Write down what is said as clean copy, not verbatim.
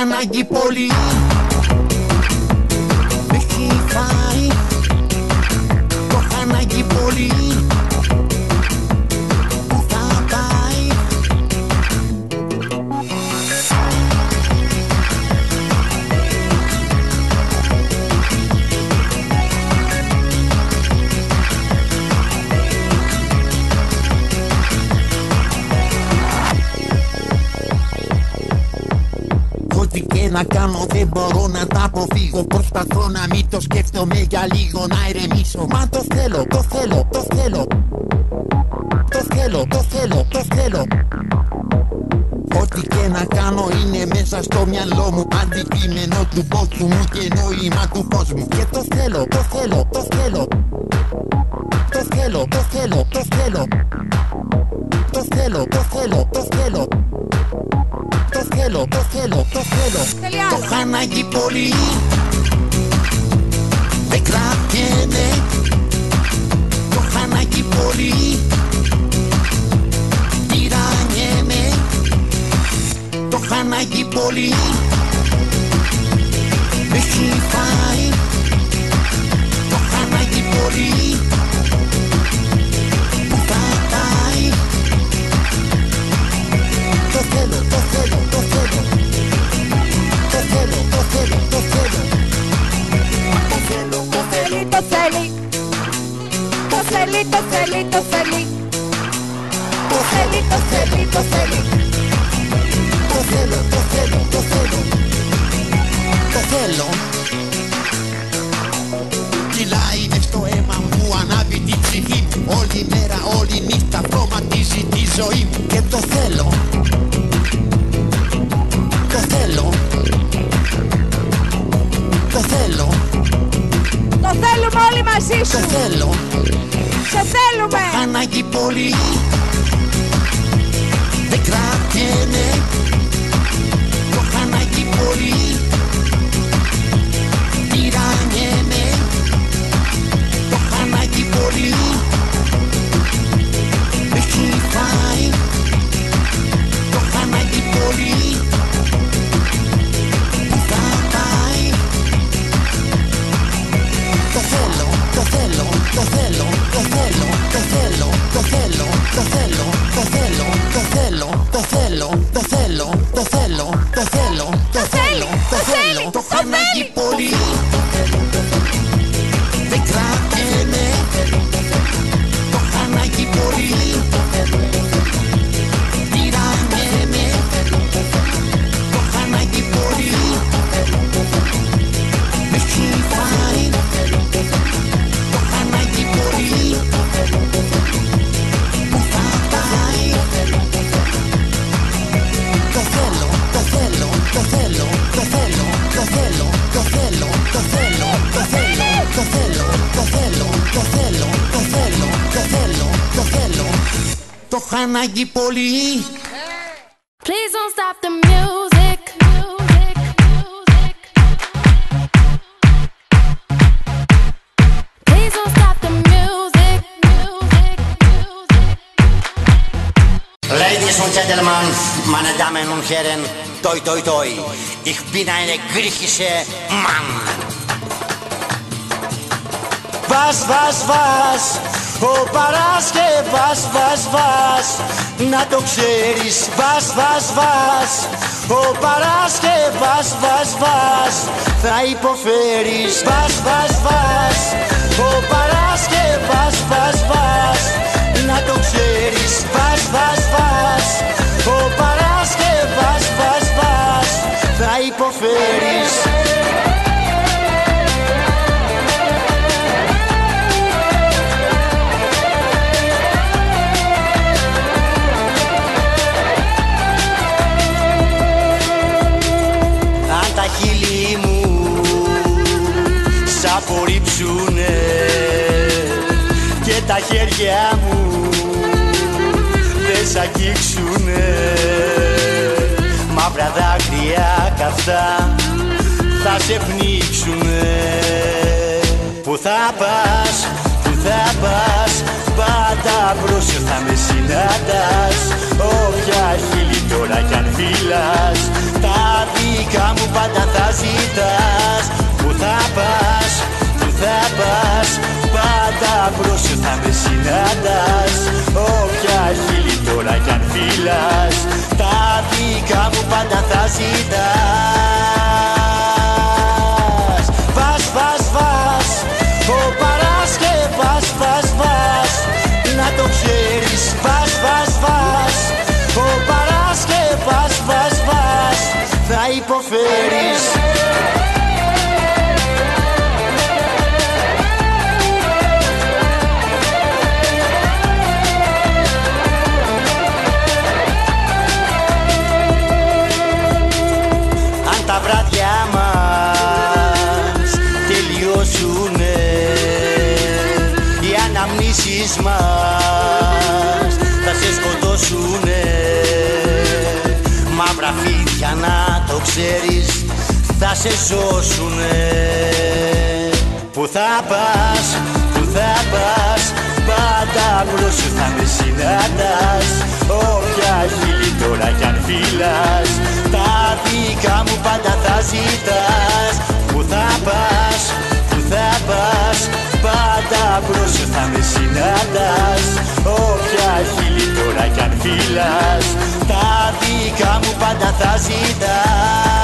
ανάγκη πολύ. Με έχει φάει, το έχω ανάγκη πολύ. Πού θα πάει? Ό,τι και να κάνω δεν μπορώ να τα αποφύγω. Προσπαθώ να μην το σκέφτομαι για λίγο, να ηρεμήσω. Μα το θέλω, το θέλω, το θέλω. Το θέλω, το θέλω, το θέλω. Ό,τι και να κάνω είναι μέσα στο μυαλό μου. Αντικείμενο του κόσμου μου και νόημα του κόσμου. Και το θέλω, το θέλω, το θέλω. Το θέλω, το θέλω, το θέλω. Το θέλω, το θέλω, το θέλω. Το θέλω, το θέλω, το θέλω. Το έχω ανάγκη πολύ. Δεν κρατιέμαι. Το έχω ανάγκη πολύ. Τυραννιέμαι. Το ανάγκη πολύ. Έχει φάει, το έχω ανάγκη πολύ. Που θα πάει. Το θέλω, το θέλω, το θέλω. Το θέλω, το θέλω, το θέλω. Το θέλω, το θέλει, το θέλει. Το θέλει, το θέλει, το θέλει. Το θέλει, το θέλει, το θέλει. Το θέλω, το θέλω, το θέλω. Το θέλω. Κυλάει μες στο αίμα μου, ανάβει την ψυχή μου. Όλη μέρα, όλη νύχτα χρωματίζει τη ζωή μου. Και το θέλω. Το θέλω. Το θέλω. Το θέλουμε όλοι μαζί σου. Το θέλω. Σε θέλουμε. Ανάγκη πολύ. Δεν κρατιέμαι. Το έχω ανάγκη πολύ. Τυραννιέμαι. Το έχω ανάγκη πολύ. Έχει φάει. Το έχω ανάγκη πολύ. Που θα πάει. Το θέλω, το θέλω, το θέλω, το θέλω, το θέλω, το θέλω, το θέλω, το θέλω, το θέλω, το θέλω, το θέλω, το θέλω, το θέλω, το θέλω, το θέλω, το έχω ανάγκη πολύ. Δεν κρατιέμαι. Το έχω ανάγκη πολύ. Τυραννιέμαι. Το έχω ανάγκη πολύ. Με έχει φάει. Το έχω ανάγκη πολύ. Που θα πάει. Το θέλω, το θέλω, το θέλω, το θέλω, το θέλω, το θέλω, το θέλω, το θέλω, το θέλω, το θέλω, το θέλω, το θέλω, το θέλω, το θέλω. Το έχω ανάγκη πολύ. Please don't stop the music. Please don't stop the music. Ladies and gentlemen, meine Damen und Herren, toi toi toi, ich bin eine griechische Mann. Was, ο Παρασκευάς, was, να το ξέρεις. Was, ο Παρασκευάς, was, θα υποφέρεις. Was, ο Παρασκευάς, was, να το ξέρεις. Was, ο Παρασκευάς, was, θα υποφέρεις. Αν τα χείλη μου σ' απορρίψουνε και τα χέρια μου δεν σ' αγγίξουνε, μαύρα δάκρυα καυτά θα σε πνίξουνε. Που θα πας, πάντα μπρόσιο θα με συναντάς. Όποια χείλη τώρα κι αν φύλας, τα δικά μου πάντα θα ζητάς. Που θα πας, πάντα μπρόσιο θα με συναντάς. Όποια χείλη τώρα κι αν φύλας, τα δικά μου πάντα θα ζητάς. Vas, ο Παρασκευάς, was, να το ξέρεις. Vas, ο Παρασκευάς, was, θα υποφέρεις. Αν τα βράδια μας τελειώσουνε, οι αναμνήσεις μας θα σε σκοτώσουνε. Μαύρα φίδια να το ξέρεις, θα σε σώσουνε. Που θα πας, πάντα μπρος σου θα με συναντάς. Όποια χείλη τώρα κι αν φύλας, τα δικά μου πάντα θα ζητάς. Που θα πας, που θα πας, πάντα μπρος θα με συναντάς. Όποια χείλη τώρα κι αν φύλας, τα δικά μου πάντα θα ζητάς.